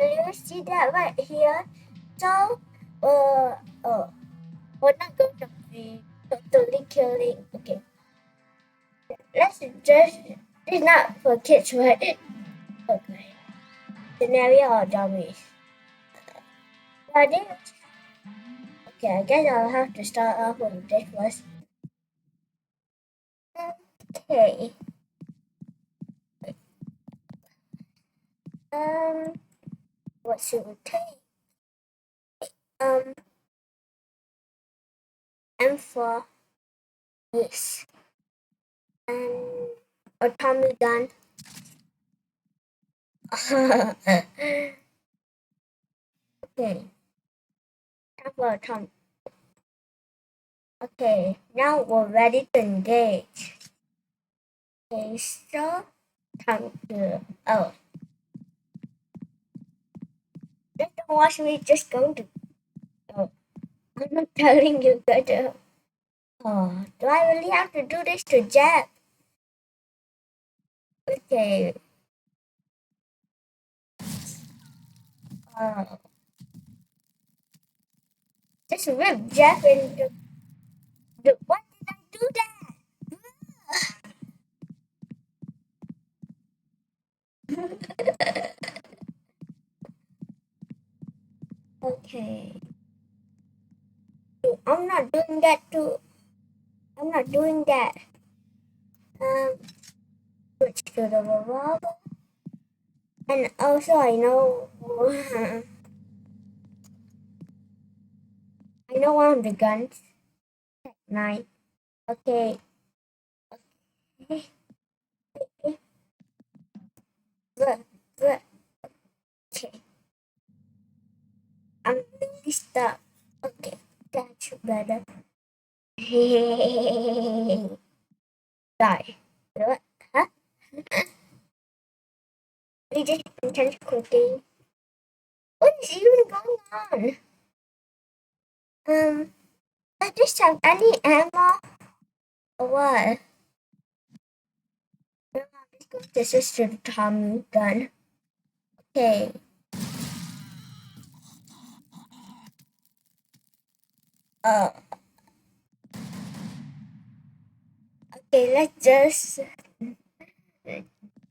you see that right here? So, we're not going to be totally killing. Okay, let's just. It's not for kids, right? Okay. Scenario or dummies? But okay, I guess I'll have to start off with this first. Okay. What should we take? M4. Yes. And a Tommy gun. Okay. Time for a Tommy. Okay, now we're ready to engage. Okay, so time to just don't watch me, just going to I'm not telling you that do I really have to do this to Jeb? Okay. Just rip Jeff into the what did I do that? Okay. I'm not doing that too. I'm not doing that. Switch to the revolver. And also I know I know one of the guns. Nine. Okay. Okay. But okay. I'm really stuck. Okay, that's better. Die. What? Huh? We just intend cooking. What is even going on? I just have any ammo or what? This is the Tommy gun. Okay. Okay, let's just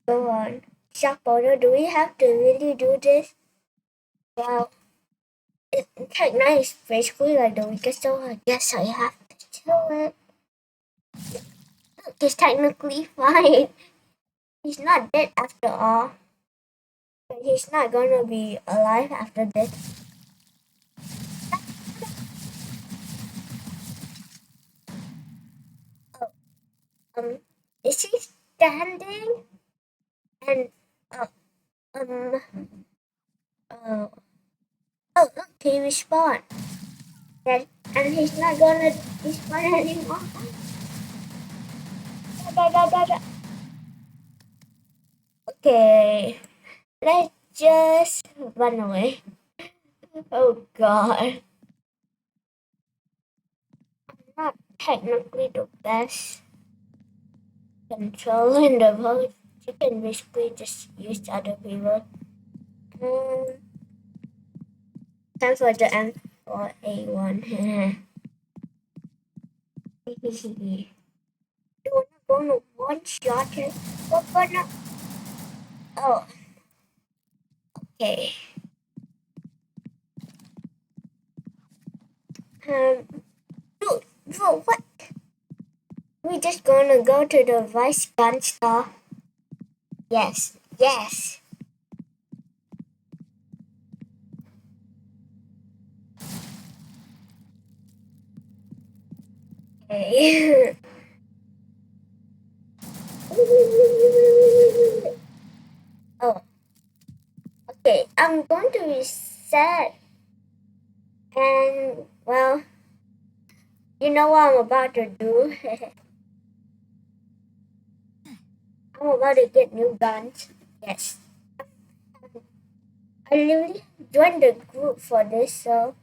go on. Shark powder, do we have to really do this? Well, Tech 9 is basically like the weakest, so I guess I have to kill it. Look, he's technically fine. He's not dead after all. But he's not gonna be alive after this. Is he standing? And oh look, he respawned. And he's not gonna respawn anymore. Okay, let's just run away. Oh god. I'm not technically the best controller in the world. You can basically just use other people. Time for the M4A1. We're not gonna one shot it. We're gonna. Oh. Okay. Bro, what? We're just gonna go to the Vice gun store. Yes, yes. Okay. Oh. Okay, I'm going to reset. And, well, you know what I'm about to do? I'm about to get new guns. Yes. I literally joined the group for this, so.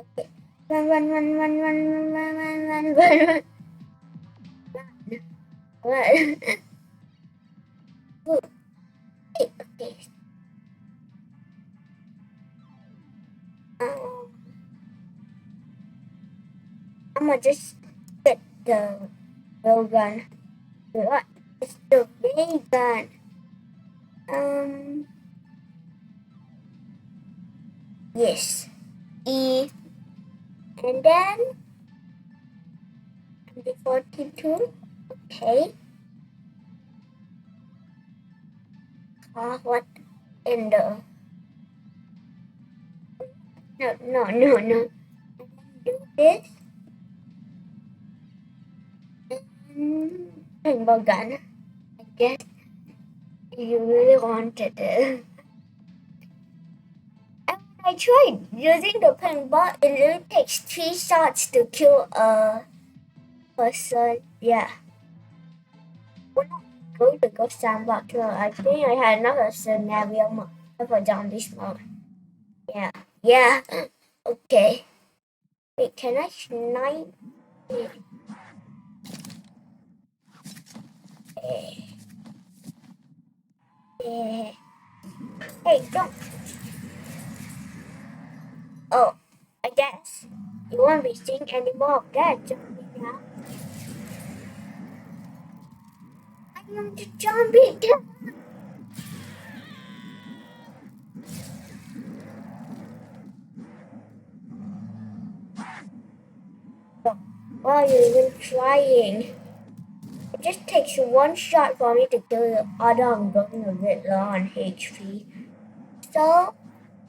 Okay. Run, run, run, run, run, run, run, run, run, run, run. Run. Run. Okay. I'ma just get the real gun. What? It's the ray gun. Yes. E. And then the 42. Okay. What in the? No. Do this. Paintball gun. I guess you really wanted it. And when I tried using the paintball, it really takes 3 shots to kill a person. Yeah. We're not going to go sandbox. No, I think I had another scenario mode for zombies mode. Yeah. Okay. Wait, can I snipe? Hey, don't. Oh, I guess you won't be seeing any more of that zombie now. I am the zombie. So, why are you even trying? It just takes 1 shot for me to kill you, although I'm going a bit low on HP. So,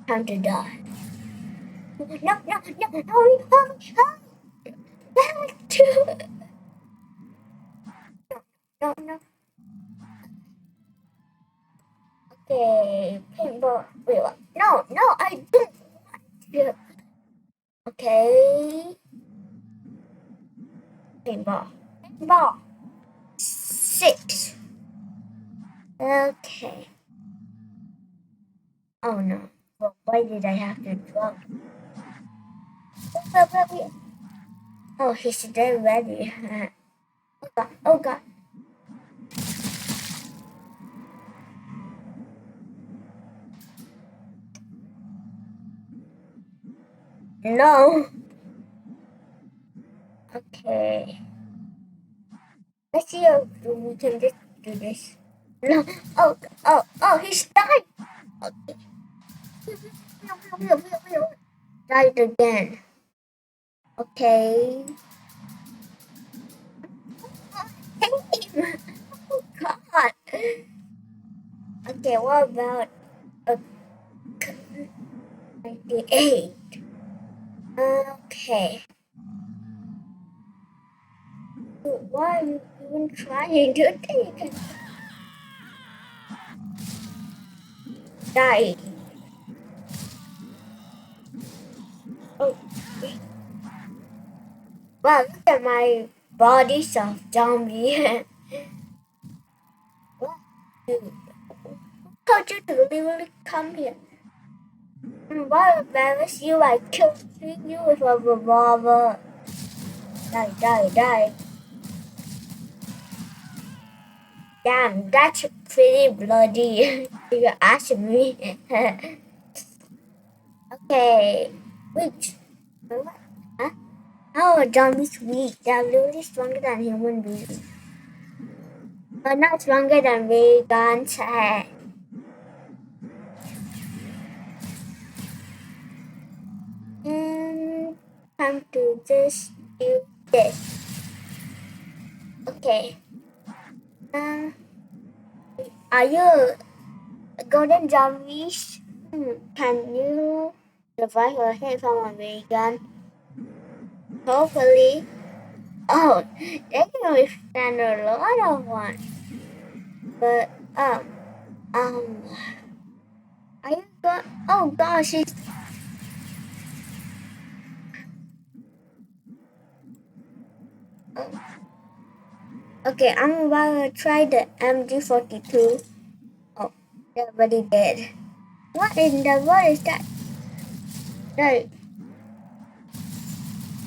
time to die. No. No. Okay, paintball. Wait, what? No, I didn't want to. Okay. Paintball. 6. Okay. Oh no. Well, why did I have to drop? Oh, he's dead ready. Oh god. No. Okay. Let's see if we can just do this. No. Oh, he's died. Okay. Died again. Okay. Oh god. Okay, what about a 98? Okay. Why are you even trying to take it? Die. Oh. Wow, look at my body of zombie. What? Dude. How did you literally come here? Why embarrass you? I killed you with a revolver. Die. Damn, that's pretty bloody. You're asking me. Okay. Wait. What? Huh? How are zombies weak? They're really stronger than human beings. But not stronger than vegans. And time to just do this. Okay. Are you golden zombies? Can you survive your head from a vegan? Hopefully. Oh, they can withstand a lot of one. But are you go? Oh gosh, it's okay. I'm about to try the MG42. Oh, they're already dead. What in the world is that? No,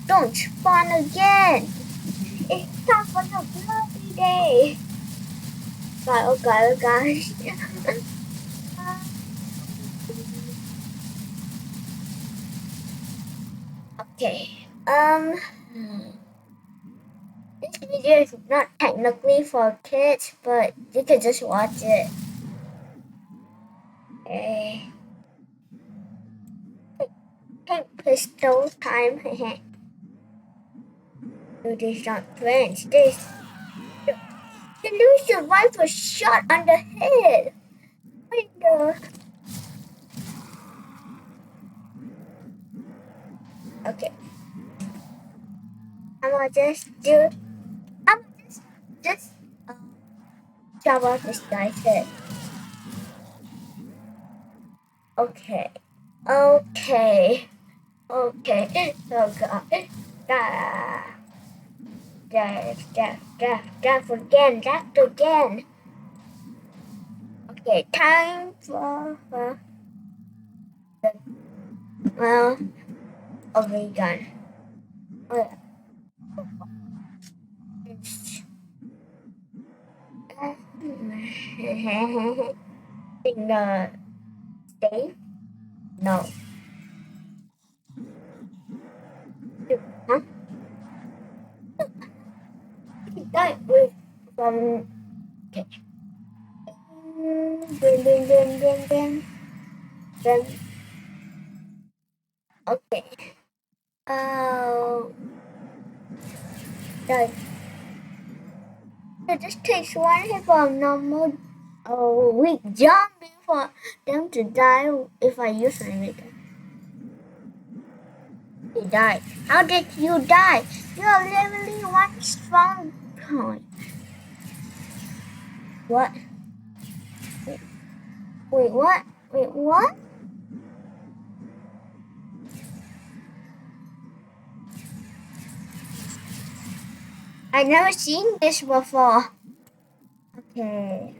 don't spawn again. It's time for the bloody day. God, oh gosh. Okay. video is not technically for kids, but you can just watch it. Okay. Pink pistol time. No, these not friends. This. The new survivor shot on the head. What the? Okay. I'm gonna just chop off this guy's head. Okay. Okay. Okay. Oh god. Death again. Death again. Okay, time for the okay gun. Oh, in the safe? No. Huh? That was from okay. Then okay. Oh, that it just takes one hit from normal weak zombie for them to die if I use my weapon. He died. How did you die? You are literally one strong point. What? Wait, what? Wait, what? I never seen this before. Okay.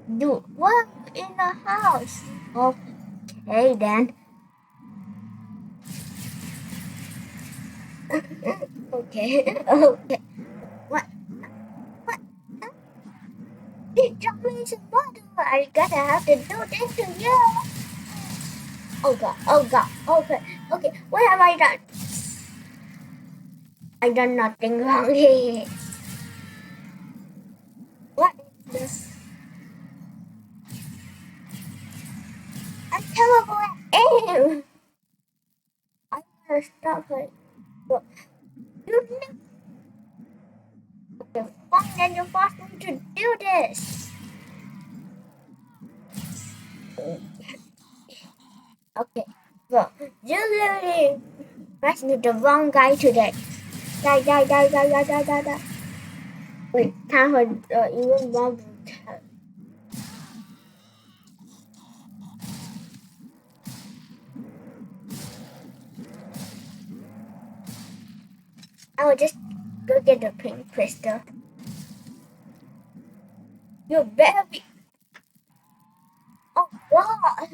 Dude, what in the house? Okay then. Okay. Okay. What? What? This jumping is a bottle. I gotta have to do this to you. Oh god. Oh god. Okay. Okay. What have I done? I done nothing wrong here. What is this? I'm terrible at aim. I gotta stop it. Well, you the fuck then you forced me to do this. Okay. Well, you literally rescued the wrong guy today. Die. Wait, time for even more brutal. I will just go get the pink crystal. You better be. Oh god.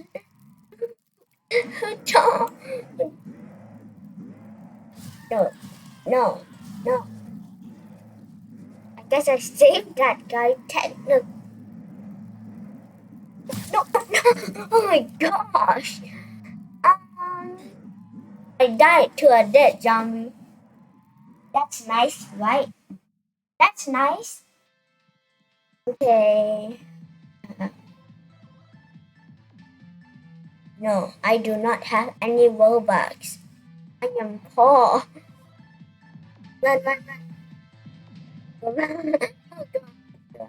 No. I guess I saved that guy technically. No. Oh my gosh. I died to a dead zombie. That's nice, right? That's nice. Okay. No, I do not have any ROBLOX. I am poor. Run. Oh god.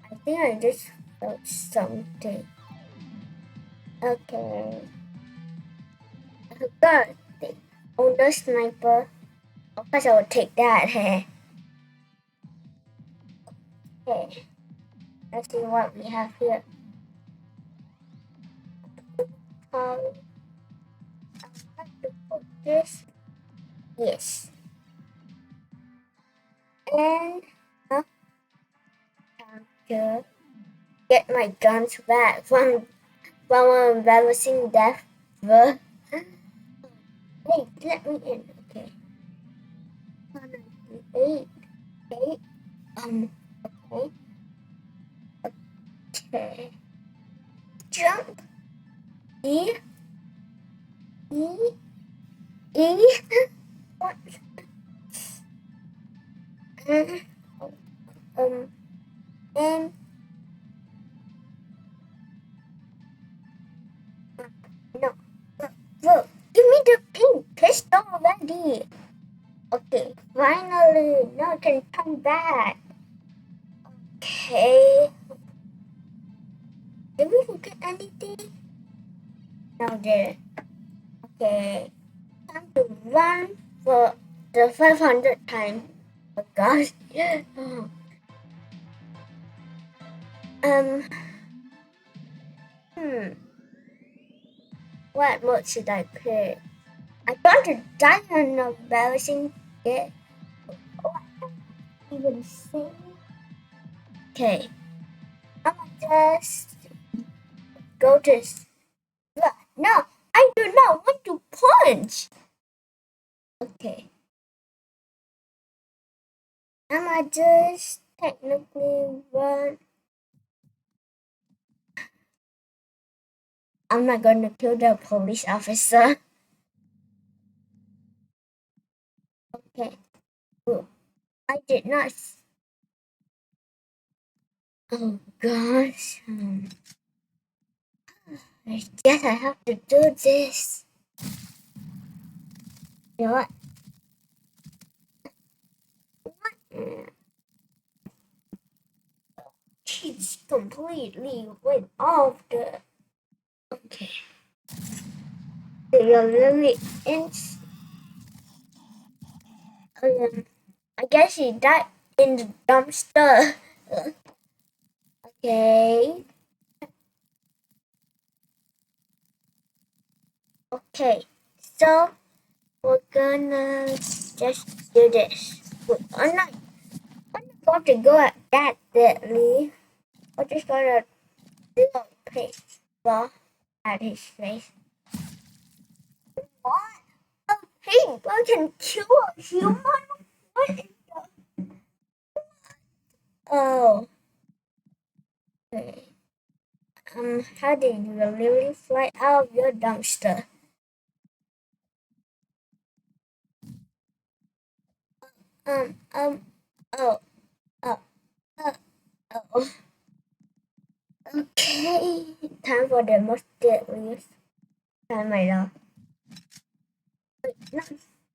I think I just felt something. Okay. I forgot the older sniper. Of course I will take that. Okay. Let's see what we have here. I have to put this. Yes. And time to get my guns back from an embarrassing death. Wait, let me in. Okay. 198. Okay. Okay. Jump. E. What? And no, look, give me the pink pistol already. Okay, finally, now I can come back. Okay. Did we forget anything? No, didn't. Okay. Time to run for the 500 time. Oh gosh. um. Hmm. What mode should I pick? I got to die on a embarrassing bit. Oh, I can't even see. Okay. I'm gonna just go to. No, I do not want to punch. Okay. I'm gonna just technically run. I'm not gonna kill the police officer. Okay. Ooh, I did not. Oh gosh. I guess I have to do this. You know what? She's completely went off the. Okay. So you're really in. I guess she died in the dumpster. Okay. Okay. So we're gonna just do this. I'm not going to go at that deadly. We're just gonna do a paintball at his face. What? A paintball can kill a human? What is the... Oh. Okay. How did you really fly out of your dumpster? Um, um, oh, oh, oh, oh. Okay, time for the most deadliest time right now. Wait, no,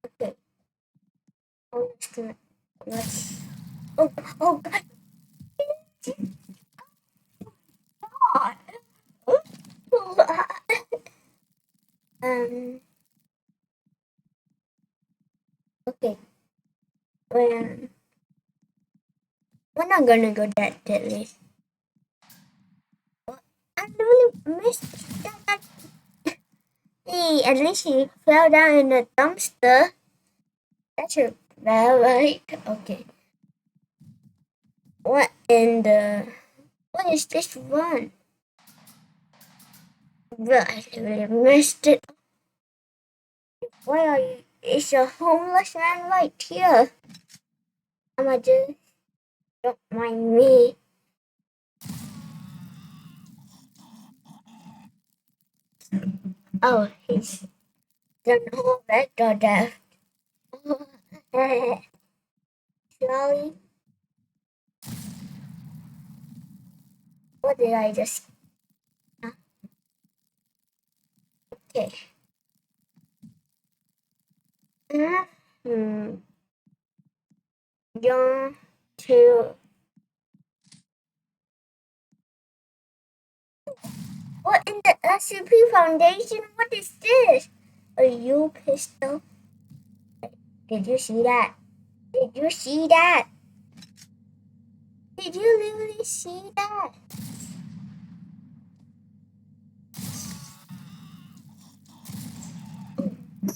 okay. Oh, let's, oh, oh, God. Um, okay, when, we're not gonna go that deadly. I really missed that. Hey, at least he fell down in the dumpster. That's a bad, right? Okay. What in the... What is this one? Bro, I really missed it. Why are you... It's a homeless man right here. I'ma just... Don't mind me. Oh, he's done all that to death. Slowly. What did I just... Okay. Young to... What in the SCP Foundation? What is this? A U pistol? Did you see that? Did you see that? Did you really see that?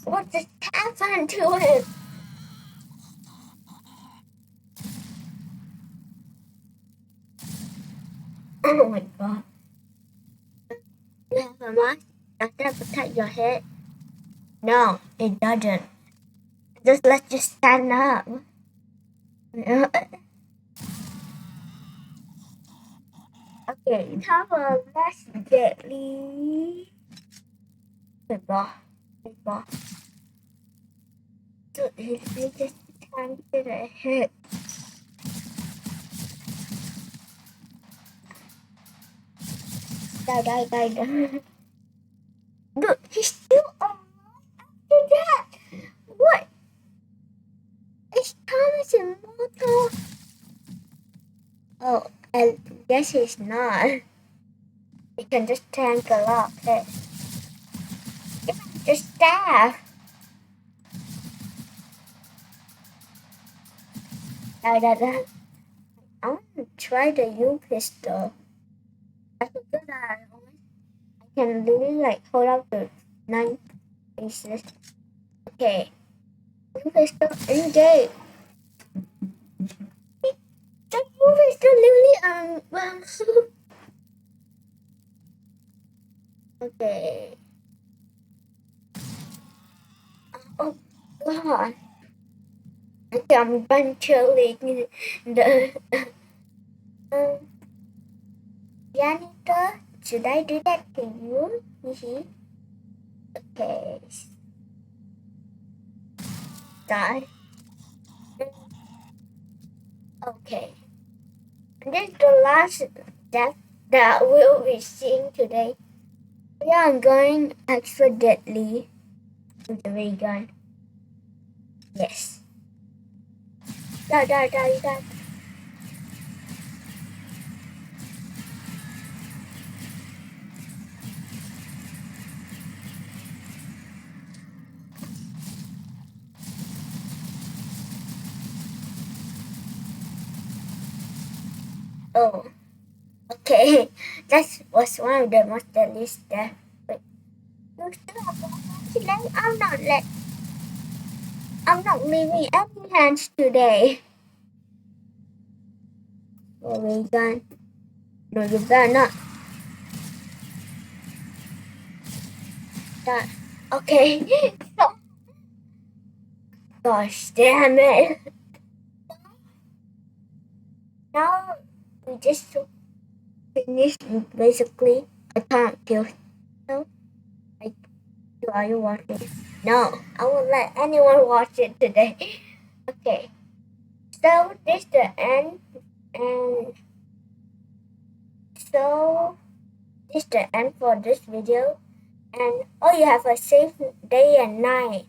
What just happened to him? Oh my god. You have a mask? Does that protect your head? No, it doesn't. Just let you stand up. Okay, time for less deadly. Paintball. Paintball. So he just turned to the head. Die. Dude, he's still alive after that. What? Is Thomas immortal? Oh, I guess he's not. He can just tank a lot. Okay. Just stab. Die. I want to try the U pistol. I forgot that I can really like hold up the 9 pieces. Okay. U pistol engage. The U pistol literally well, okay. Oh god. Okay, I'm eventually the janitor. Should I do that to you? Okay. Die. Okay. This is the last death that we'll be seeing today. Yeah, I'm going extra deadly with the ray gun. Yes. Die. Oh, okay. That was one of the most deadliest death. Wait, you still have one hand today? I'm not leaving any hands today. Oh, ray gun. No, you better not. Die. Okay. Gosh damn it. Now we just finished basically. I can't kill. No, are you watching? No, I won't let anyone watch it today. Okay, so this is the end, and so this is the end for this video. And oh, you have a safe day and night.